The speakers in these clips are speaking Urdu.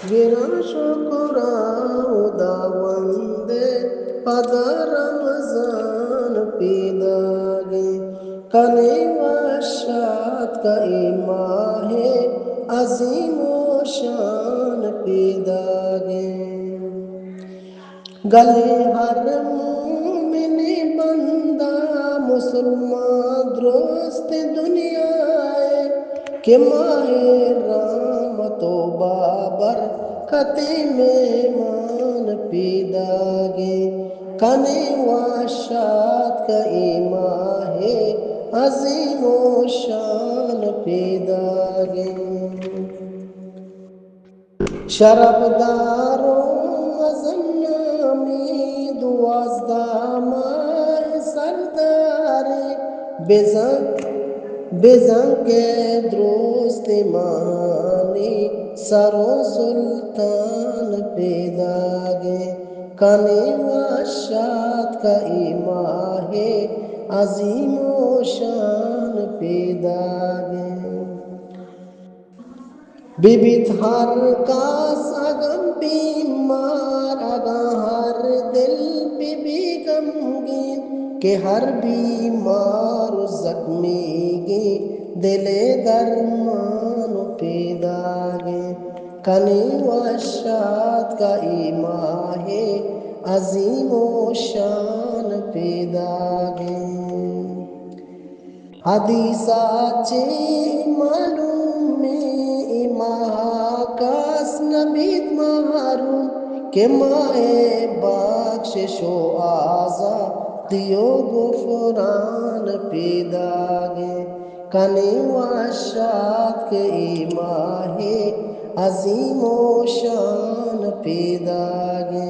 گرا شکرا خداوندے پدا رمضان پیداگے کنے واشات کا ماہ عظیم و شان پیداگے گلے ہر مومن بندہ مسلمان درست دنیا ہے کہ ماہ رحمت و بابرکت مہمان پیداگے کنے واشات کا ماہ عظیم و شان پیداگے شربداروں مزنامی دوازدہ ماہ سرداری بزن کے درست مانی سر و سلطان پیداگے کنے واشات کا ماہ عظیم و شان پیداگے بیبیت ہر کاس اگم بیمار اگاں ہر دل بی غمگین کہ ہر بیمار زخمی گی دل درمان پیداگے کنے واشات کا ماہ عظیم و شان پیداگے حدیثات چی معلوم میں ماہ کاس نبیت محروم کہ ماہ بخشش و آزادی و غفران پیداگے کنے واشات کے ماہ عظیم و شان پیداگے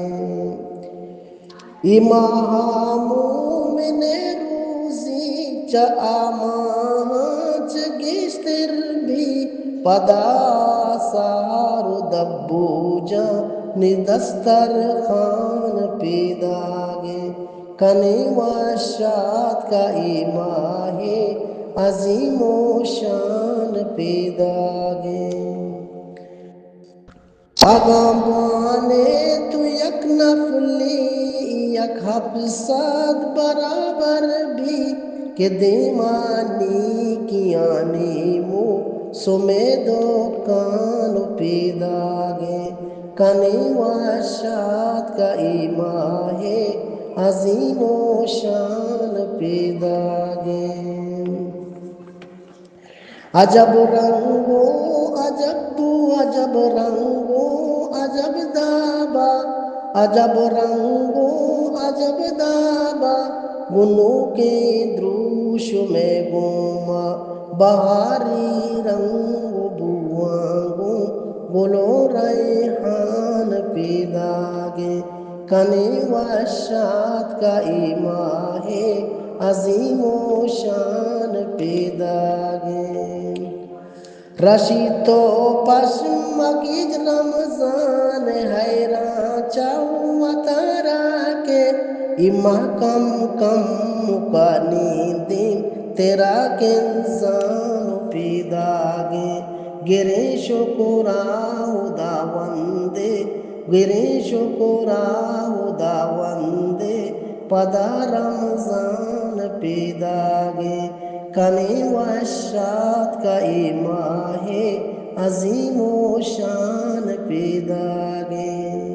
ماہ مومن روزی چا آمانچ گشتر بھی پدا سار دبو جا ندستر خان پیداگے کنے واشات کا ماہ عظیم و شان پیداگے اگاں بانے تو یک نفلی یک حبسات برابر بھی کہ دیمانی کیانی مو سمیدو کانو پیداگے کنے واشات کا ماہ عظیم و شان پیداگے عجب رنگو عجب بو عجب رنگو عجب دابا عجب رنگو عجب دابا گنو کے دروش میں گوما بہاری رنگ بوانگو گلو ریحان پیداگے کنے واشات کا ماہ عظیم و شان پیداگے رشی تو پشمگیج رمضان حیران چاہو اتارا کے ماہ کم کم مکانی دن تیرا کے انسان پیداگے گرے شکرا خداوندے گرے شکرا خداوندے پدا رمضان پیداگے کنے واشات کا ماہ عظیم و شان پیداگے